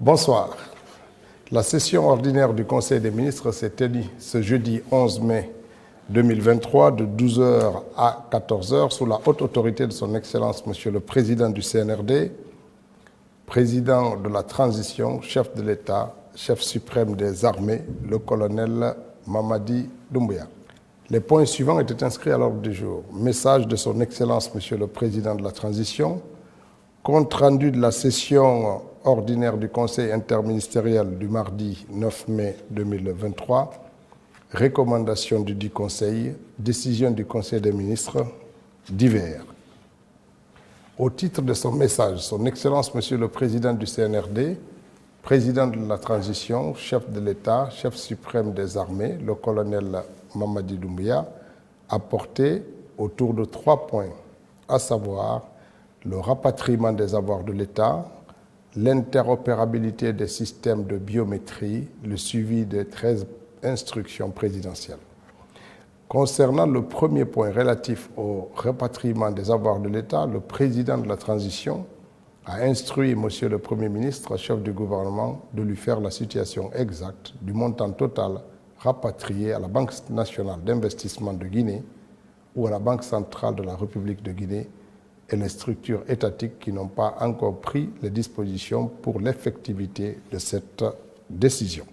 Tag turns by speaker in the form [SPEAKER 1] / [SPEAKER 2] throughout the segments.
[SPEAKER 1] Bonsoir. La session ordinaire du Conseil des ministres s'est tenue ce jeudi 11 mai 2023 de 12h à 14h sous la haute autorité de son Excellence Monsieur le Président du CNRD, Président de la Transition, chef de l'État, chef suprême des armées, le colonel Mamadi Doumbouya. Les points suivants étaient inscrits à l'ordre du jour. Message de son Excellence Monsieur le Président de la Transition, compte rendu de la session ordinaire du Conseil interministériel du mardi 9 mai 2023, recommandation du dit Conseil, décision du Conseil des ministres, divers. Au titre de son message, son Excellence Monsieur le Président du CNRD, Président de la Transition, chef de l'État, chef suprême des armées, le colonel Mamadi Doumbouya, a porté autour de 3 points, à savoir le rapatriement des avoirs de l'État, l'interopérabilité des systèmes de biométrie, le suivi des 13 instructions présidentielles. Concernant le premier point relatif au rapatriement des avoirs de l'État, le président de la transition a instruit Monsieur le Premier ministre, chef du gouvernement, de lui faire la situation exacte du montant total rapatrié à la Banque nationale d'investissement de Guinée ou à la Banque centrale de la République de Guinée et les structures étatiques qui n'ont pas encore pris les dispositions pour l'effectivité de cette décision.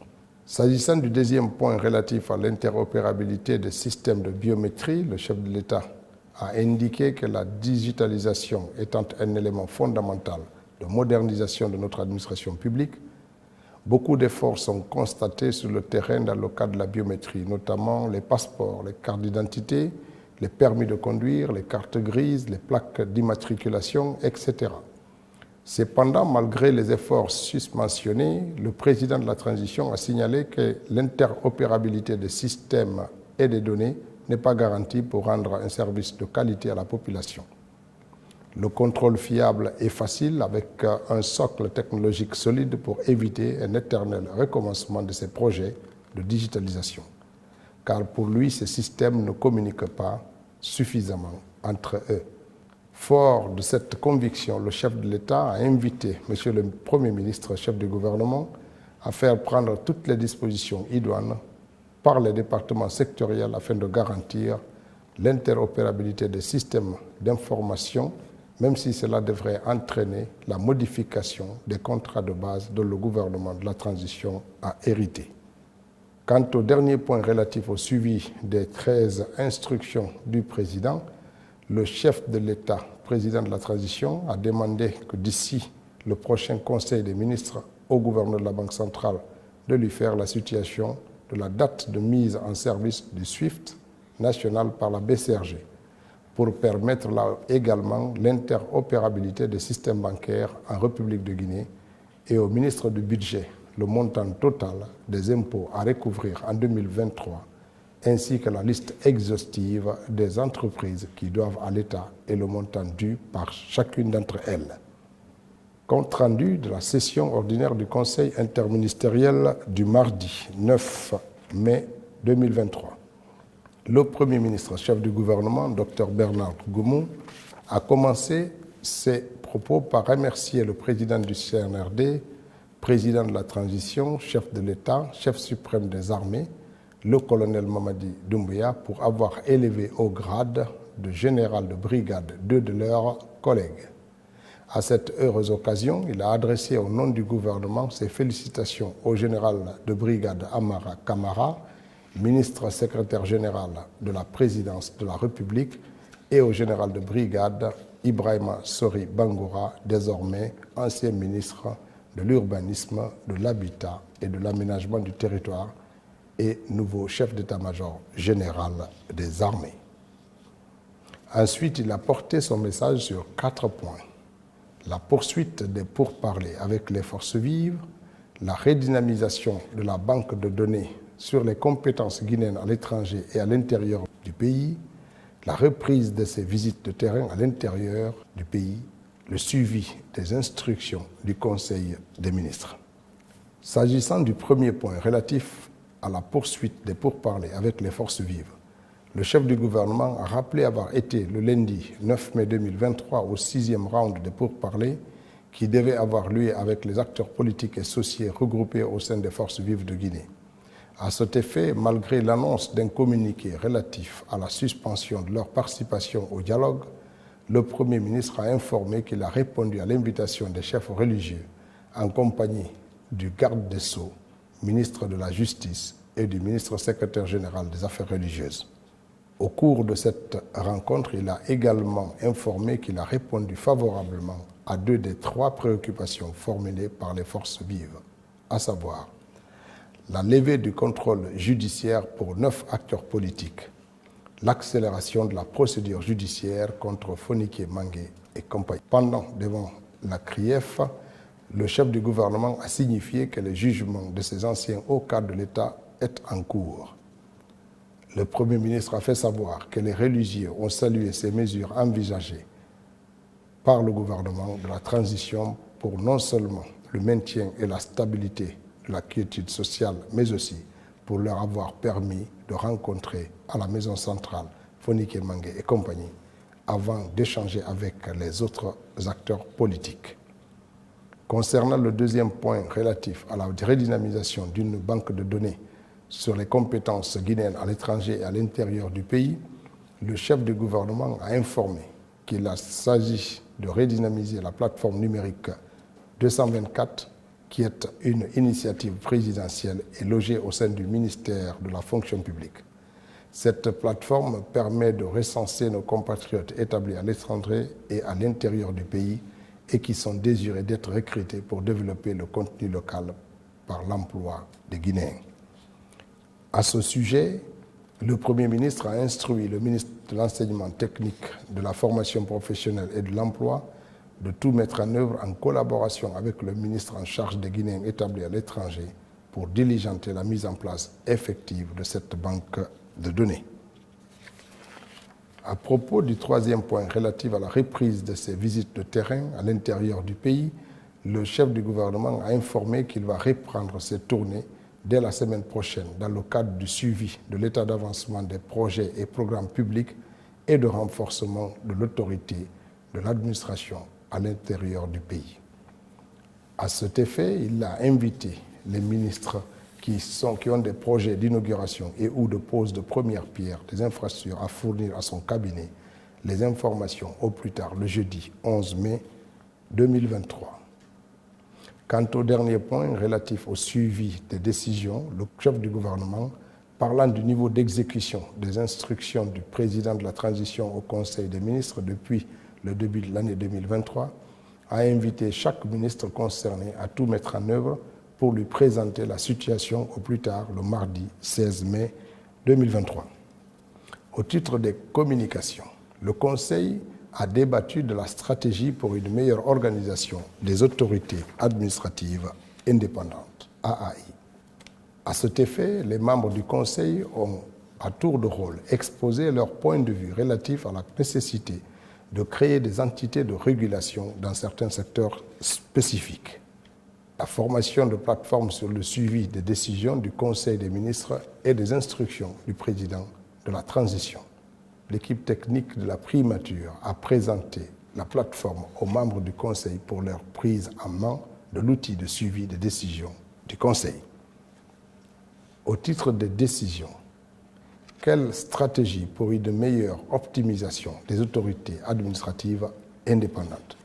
[SPEAKER 1] S'agissant du deuxième point relatif à l'interopérabilité des systèmes de biométrie, le chef de l'État a indiqué que la digitalisation étant un élément fondamental de modernisation de notre administration publique, beaucoup d'efforts sont constatés sur le terrain dans le cadre de la biométrie, notamment les passeports, les cartes d'identité, les permis de conduire, les cartes grises, les plaques d'immatriculation, etc. Cependant, malgré les efforts susmentionnés, le président de la transition a signalé que l'interopérabilité des systèmes et des données n'est pas garantie pour rendre un service de qualité à la population. Le contrôle fiable est facile avec un socle technologique solide pour éviter un éternel recommencement de ces projets de digitalisation. Car pour lui, ces systèmes ne communiquent pas suffisamment entre eux. Fort de cette conviction, le chef de l'État a invité Monsieur le Premier ministre, chef du gouvernement, à faire prendre toutes les dispositions idoines par les départements sectoriels afin de garantir l'interopérabilité des systèmes d'information, même si cela devrait entraîner la modification des contrats de base dont le gouvernement de la transition a hérité. Quant au dernier point relatif au suivi des 13 instructions du président, le chef de l'État, président de la transition, a demandé que d'ici le prochain Conseil des ministres au gouverneur de la Banque centrale de lui faire la situation de la date de mise en service du SWIFT national par la BCRG pour permettre là également l'interopérabilité des systèmes bancaires en République de Guinée et au ministre du Budget le montant total des impôts à recouvrir en 2023 ainsi que la liste exhaustive des entreprises qui doivent à l'État et le montant dû par chacune d'entre elles. Compte rendu de la session ordinaire du Conseil interministériel du mardi 9 mai 2023. Le Premier ministre, chef du gouvernement, Dr Bernard Goumou, a commencé ses propos par remercier le président du CNRD, président de la transition, chef de l'État, chef suprême des armées, le colonel Mamadi Doumbouya, pour avoir élevé au grade de général de brigade 2 de leurs collègues. À cette heureuse occasion, il a adressé au nom du gouvernement ses félicitations au général de brigade Amara Kamara, ministre secrétaire général de la présidence de la République, et au général de brigade Ibrahima Sori Bangoura, désormais ancien ministre de l'urbanisme, de l'habitat et de l'aménagement du territoire et nouveau chef d'état-major général des armées. Ensuite, il a porté son message sur 4 points. La poursuite des pourparlers avec les forces vives, la redynamisation de la banque de données sur les compétences guinéennes à l'étranger et à l'intérieur du pays, la reprise de ses visites de terrain à l'intérieur du pays, le suivi des instructions du Conseil des ministres. S'agissant du premier point relatif à la poursuite des pourparlers avec les forces vives, le chef du gouvernement a rappelé avoir été le lundi 9 mai 2023 au 6e round des pourparlers qui devait avoir lieu avec les acteurs politiques et sociaux regroupés au sein des forces vives de Guinée. À cet effet, malgré l'annonce d'un communiqué relatif à la suspension de leur participation au dialogue, le Premier ministre a informé qu'il a répondu à l'invitation des chefs religieux en compagnie du garde des Sceaux, ministre de la Justice et du ministre secrétaire général des Affaires religieuses. Au cours de cette rencontre, il a également informé qu'il a répondu favorablement à 2 des 3 préoccupations formulées par les forces vives, à savoir la levée du contrôle judiciaire pour 9 acteurs politiques, l'accélération de la procédure judiciaire contre Fonike Mangue et compagnie. Pendant, devant la CRIEF, le chef du gouvernement a signifié que le jugement de ces anciens hauts cadres de l'État est en cours. Le Premier ministre a fait savoir que les religieux ont salué ces mesures envisagées par le gouvernement de la transition pour non seulement le maintien et la stabilité de la quiétude sociale, mais aussi pour leur avoir permis de rencontrer à la maison centrale Fonike Mangue et compagnie avant d'échanger avec les autres acteurs politiques. Concernant le deuxième point relatif à la redynamisation d'une banque de données sur les compétences guinéennes à l'étranger et à l'intérieur du pays, le chef du gouvernement a informé qu'il s'agit de redynamiser la plateforme numérique 224, qui est une initiative présidentielle et logée au sein du ministère de la fonction publique. Cette plateforme permet de recenser nos compatriotes établis à l'étranger et à l'intérieur du pays et qui sont désirés d'être recrutés pour développer le contenu local par l'emploi des Guinéens. À ce sujet, le Premier ministre a instruit le ministre de l'Enseignement technique, de la formation professionnelle et de l'emploi de tout mettre en œuvre en collaboration avec le ministre en charge des Guinéens établis à l'étranger pour diligenter la mise en place effective de cette banque de données. À propos du troisième point relatif à la reprise de ces visites de terrain à l'intérieur du pays, le chef du gouvernement a informé qu'il va reprendre ses tournées dès la semaine prochaine dans le cadre du suivi de l'état d'avancement des projets et programmes publics et de renforcement de l'autorité de l'administration à l'intérieur du pays. À cet effet, il a invité les ministres qui ont des projets d'inauguration et ou de pose de première pierre des infrastructures à fournir à son cabinet les informations au plus tard le jeudi 11 mai 2023. Quant au dernier point relatif au suivi des décisions, le chef du gouvernement, parlant du niveau d'exécution des instructions du président de la transition au Conseil des ministres depuis le début de l'année 2023, a invité chaque ministre concerné à tout mettre en œuvre pour lui présenter la situation au plus tard le mardi 16 mai 2023. Au titre des communications, le Conseil a débattu de la stratégie pour une meilleure organisation des autorités administratives indépendantes, AAI. À cet effet, les membres du Conseil ont, à tour de rôle, exposé leur point de vue relatif à la nécessité de créer des entités de régulation dans certains secteurs spécifiques. La formation de plateformes sur le suivi des décisions du Conseil des ministres et des instructions du président de la transition. L'équipe technique de la primature a présenté la plateforme aux membres du Conseil pour leur prise en main de l'outil de suivi des décisions du Conseil. Au titre des décisions, quelle stratégie pour une meilleure optimisation des autorités administratives indépendantes?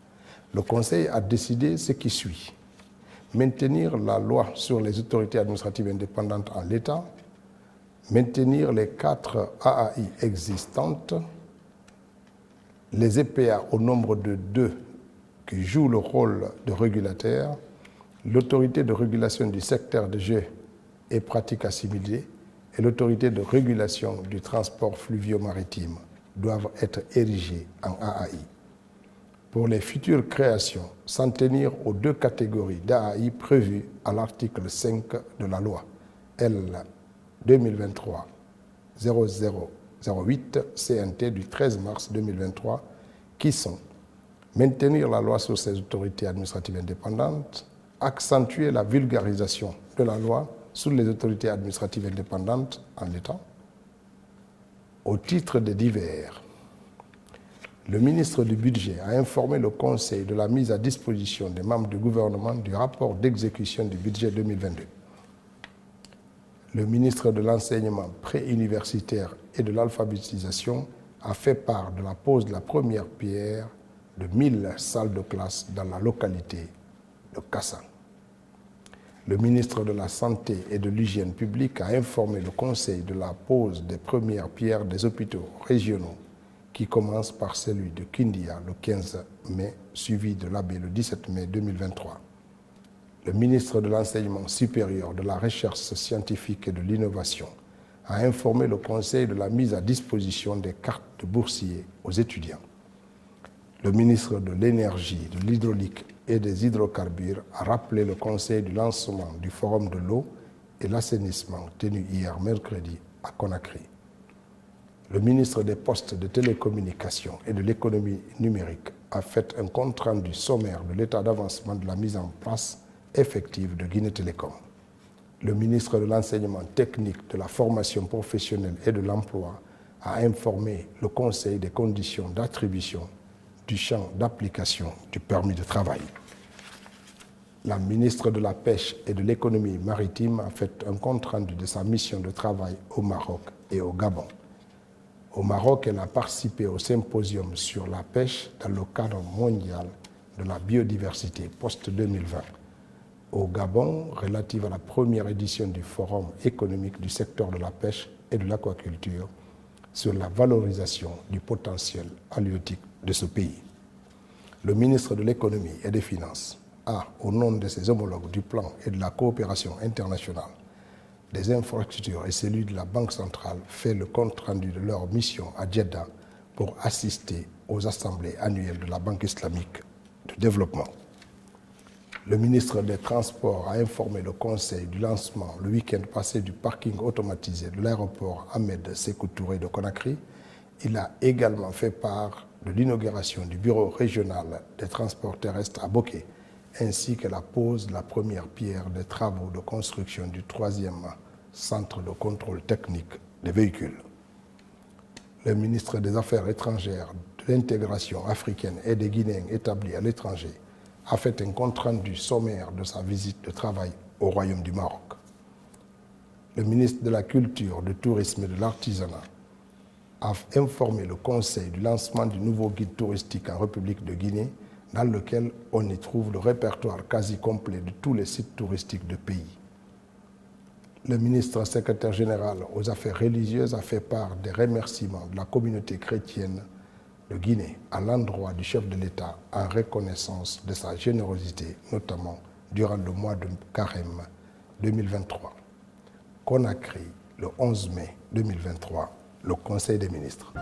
[SPEAKER 1] Le Conseil a décidé ce qui suit. Maintenir la loi sur les autorités administratives indépendantes en l'état, maintenir les 4 AAI existantes, les EPA au nombre de 2 qui jouent le rôle de régulateur, l'autorité de régulation du secteur de jeux et pratiques assimilées et l'autorité de régulation du transport fluvio-maritime doivent être érigées en AAI. Pour les futures créations, s'en tenir aux 2 catégories d'AAI prévues à l'article 5 de la loi L 2023-0008 CNT du 13 mars 2023, qui sont maintenir la loi sur ces autorités administratives indépendantes, accentuer la vulgarisation de la loi sur les autorités administratives indépendantes en l'état. Au titre des divers, Le ministre du Budget a informé le Conseil de la mise à disposition des membres du gouvernement du rapport d'exécution du budget 2022. Le ministre de l'Enseignement préuniversitaire et de l'Alphabétisation a fait part de la pose de la première pierre de 1000 salles de classe dans la localité de Kassan. Le ministre de la Santé et de l'Hygiène publique a informé le Conseil de la pose des premières pierres des hôpitaux régionaux qui commence par celui de Kindia le 15 mai, suivi de l'Abbé le 17 mai 2023. Le ministre de l'Enseignement supérieur, de la Recherche scientifique et de l'Innovation a informé le Conseil de la mise à disposition des cartes de boursiers aux étudiants. Le ministre de l'Énergie, de l'Hydraulique et des Hydrocarbures a rappelé le Conseil du lancement du Forum de l'eau et l'assainissement tenu hier mercredi à Conakry. Le ministre des Postes, de Télécommunications et de l'Économie numérique a fait un compte-rendu sommaire de l'état d'avancement de la mise en place effective de Guinée Télécom. Le ministre de l'Enseignement technique, de la formation professionnelle et de l'emploi a informé le Conseil des conditions d'attribution du champ d'application du permis de travail. La ministre de la Pêche et de l'Économie maritime a fait un compte-rendu de sa mission de travail au Maroc et au Gabon. Au Maroc, elle a participé au symposium sur la pêche dans le cadre mondial de la biodiversité post-2020. Au Gabon, relative à la première édition du Forum économique du secteur de la pêche et de l'aquaculture sur la valorisation du potentiel halieutique de ce pays. Le ministre de l'Économie et des Finances a, au nom de ses homologues du plan et de la coopération internationale, des infrastructures et celui de la Banque centrale, fait le compte-rendu de leur mission à Djeddah pour assister aux assemblées annuelles de la Banque islamique de développement. Le ministre des Transports a informé le Conseil du lancement le week-end passé du parking automatisé de l'aéroport Ahmed Sékou Touré de Conakry. Il a également fait part de l'inauguration du bureau régional des transports terrestres à Boké, ainsi que la pose de la première pierre des travaux de construction du 3e centre de contrôle technique des véhicules. Le ministre des Affaires étrangères, de l'intégration africaine et des Guinéens établis à l'étranger a fait un compte-rendu sommaire de sa visite de travail au Royaume du Maroc. Le ministre de la Culture, du Tourisme et de l'Artisanat a informé le Conseil du lancement du nouveau guide touristique en République de Guinée, dans lequel on y trouve le répertoire quasi complet de tous les sites touristiques du pays. Le ministre secrétaire général aux affaires religieuses a fait part des remerciements de la communauté chrétienne de Guinée à l'endroit du chef de l'État en reconnaissance de sa générosité, notamment durant le mois de Carême 2023. Conakry, le 11 mai 2023, le Conseil des ministres.